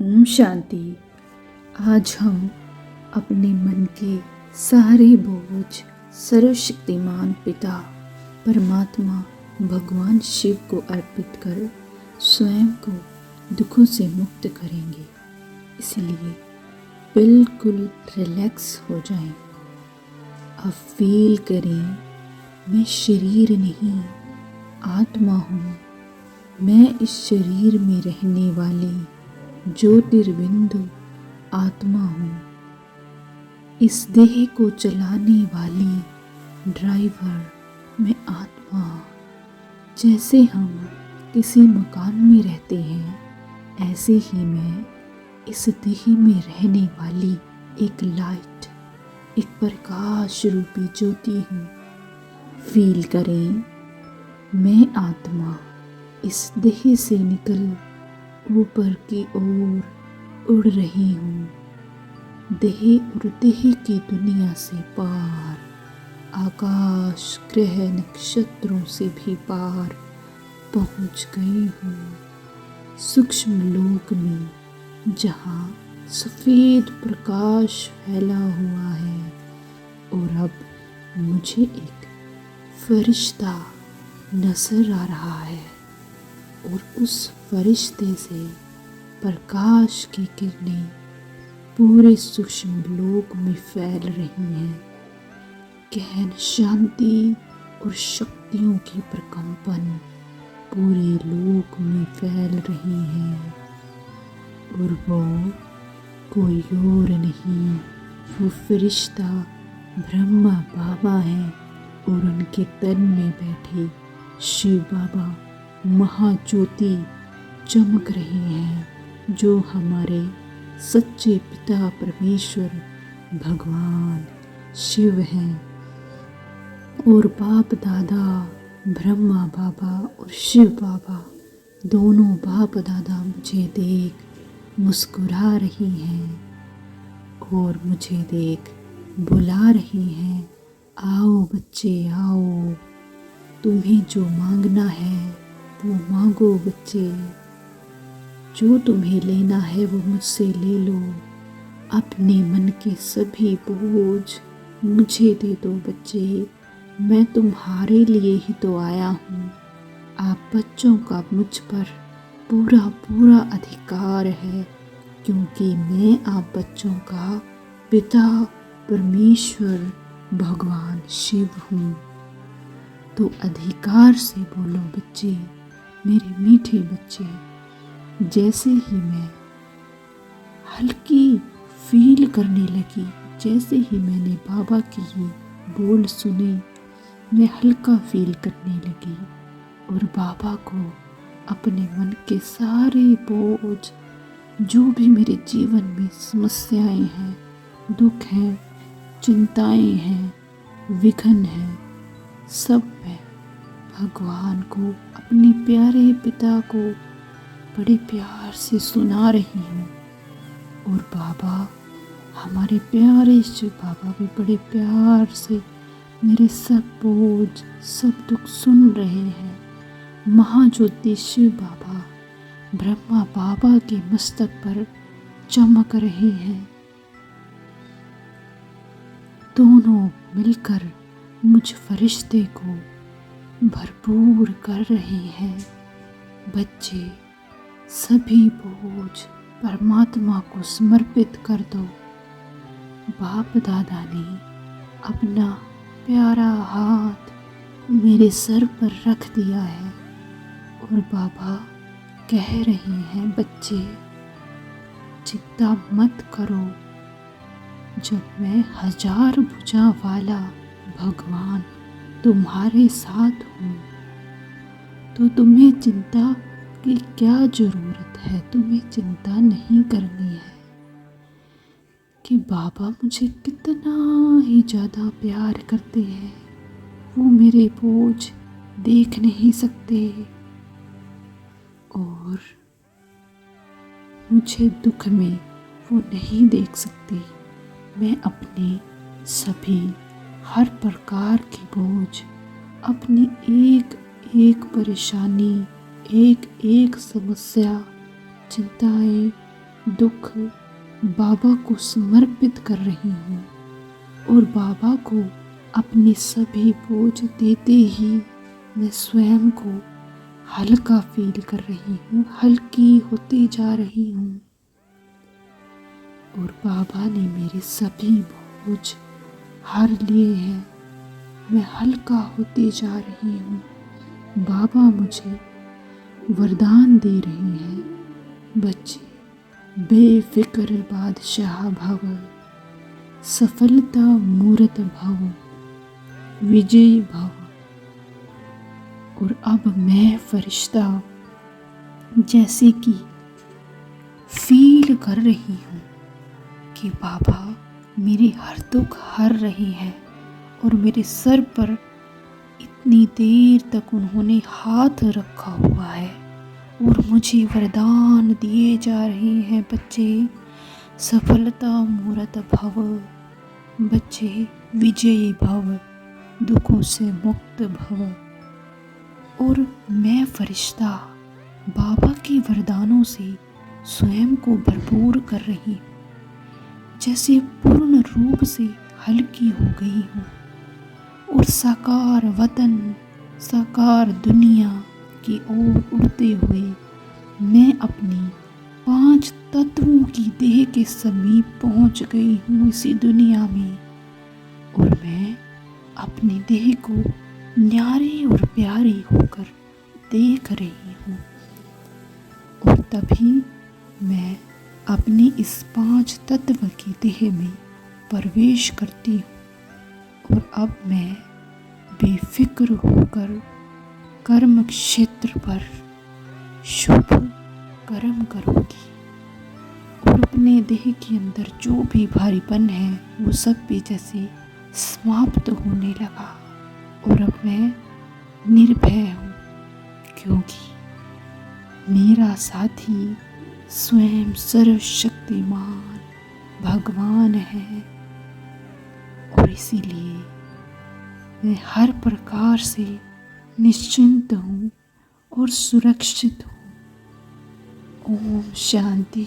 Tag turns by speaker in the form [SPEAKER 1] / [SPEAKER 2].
[SPEAKER 1] ओम शांति। आज हम अपने मन के सारे बोझ सर्वशक्तिमान पिता परमात्मा भगवान शिव को अर्पित कर स्वयं को दुखों से मुक्त करेंगे। इसलिए बिल्कुल रिलैक्स हो जाएं। अब फील करें, मैं शरीर नहीं आत्मा हूँ। मैं इस शरीर में रहने वाली ज्योतिर्बिंदु आत्मा हूँ। इस देह को चलाने वाली ड्राइवर मैं आत्मा। जैसे हम किसी मकान में रहते हैं, ऐसे ही मैं इस देह में रहने वाली एक लाइट, एक प्रकाश रूपी ज्योति हूँ। फील करें, मैं आत्मा इस देह से निकल ऊपर की ओर उड़ रही हूँ। देह और देह की दुनिया से पार, आकाश ग्रह नक्षत्रों से भी पार पहुँच गई हूँ। सूक्ष्म लोक में जहाँ सफ़ेद प्रकाश फैला हुआ है, और अब मुझे एक फरिश्ता नजर आ रहा है, और उस फरिश्ते से प्रकाश की किरणें पूरे सूक्ष्म लोक में फैल रही हैं। गहन शांति और शक्तियों की प्रकंपन पूरे लोक में फैल रही हैं। और वो कोई और नहीं, वो फरिश्ता ब्रह्मा बाबा हैं, और उनके तन में बैठे शिव बाबा महाज्योति चमक रहे हैं, जो हमारे सच्चे पिता परमेश्वर भगवान शिव हैं। और बाप दादा ब्रह्मा बाबा और शिव बाबा, दोनों बाप दादा मुझे देख मुस्कुरा रही हैं और मुझे देख बुला रही हैं, आओ बच्चे आओ, तुम्हें जो मांगना है वो मांगो बच्चे, जो तुम्हें लेना है वो मुझसे ले लो। अपने मन के सभी बोझ मुझे दे दो बच्चे, मैं तुम्हारे लिए ही तो आया हूँ। आप बच्चों का मुझ पर पूरा पूरा अधिकार है, क्योंकि मैं आप बच्चों का पिता परमेश्वर भगवान शिव हूँ। तो अधिकार से बोलो बच्चे, मेरे मीठे बच्चे। जैसे ही मैं हल्की फील करने लगी, जैसे ही मैंने बाबा की ये बोल सुने, मैं हल्का फील करने लगी और बाबा को अपने मन के सारे बोझ, जो भी मेरे जीवन में समस्याएं हैं, दुख हैं, चिंताएं हैं, विघ्न हैं, सब मैं भगवान को, अपने प्यारे पिता को बड़े प्यार से सुना रही हूँ। और बाबा, हमारे प्यारे शिव बाबा भी बड़े प्यार से मेरे सब बोझ, सब दुख सुन रहे हैं। महाज्योति शिव बाबा ब्रह्मा बाबा के मस्तक पर चमक रहे हैं। दोनों मिलकर मुझ फरिश्ते को भरपूर कर रहे हैं। बच्चे, सभी बोझ परमात्मा को समर्पित कर दो। बाप दादा ने अपना प्यारा हाथ मेरे सर पर रख दिया है, और बाबा कह रहे हैं, बच्चे चिंता मत करो। जब मैं 1000 भुजा वाला भगवान तुम्हारे साथ हूँ, तो तुम्हें चिंता की क्या ज़रूरत है। तुम्हें चिंता नहीं करनी है कि बाबा मुझे कितना ही ज़्यादा प्यार करते हैं। वो मेरे बोझ देख नहीं सकते और मुझे दुख में वो नहीं देख सकते। मैं अपने सभी हर प्रकार की बोझ, अपनी एक एक परेशानी, एक एक समस्या, चिंताएं दुख बाबा को समर्पित कर रही हूँ और बाबा को अपने सभी बोझ देते ही मैं स्वयं को हल्का फील कर रही हूँ, हल्की होती जा रही हूँ। और बाबा ने मेरे सभी बोझ हर लिए हैं, मैं हल्का होती जा रही हूँ। बाबा मुझे वरदान दे रहे हैं, बच्चे बेफिक्र बादशाह भव, सफलता मूर्त भव, विजयी भव। और अब मैं फरिश्ता जैसे कि फील कर रही हूँ कि बाबा मेरे हर दुख हर रहे हैं और मेरे सर पर इतनी देर तक उन्होंने हाथ रखा हुआ है और मुझे वरदान दिए जा रहे हैं। बच्चे सफलता मूर्त भव, बच्चे विजयी भव, दुखों से मुक्त भव। और मैं फरिश्ता बाबा के वरदानों से स्वयं को भरपूर कर रही हूँ, जैसे पूर्ण रूप से हल्की हो गई हूँ और साकार वतन, साकार दुनिया की ओर उड़ते हुए मैं अपनी 5 तत्वों की देह के समीप पहुँच गई हूँ इसी दुनिया में। और मैं अपनी देह को न्यारी और प्यारी होकर देख रही हूँ। और तभी मैं अपनी इस 5 तत्व की देह में प्रवेश करती हूँ और अब मैं बेफिक्र होकर कर्म क्षेत्र पर शुभ कर्म करूँगी और अपने देह के अंदर जो भी भारीपन है वो सब भी जैसे समाप्त होने लगा। और अब मैं निर्भय हूँ क्योंकि मेरा साथी स्वयं सर्वशक्तिमान भगवान है और इसीलिए मैं हर प्रकार से निश्चिंत हूँ और सुरक्षित हूँ। ओम शांति।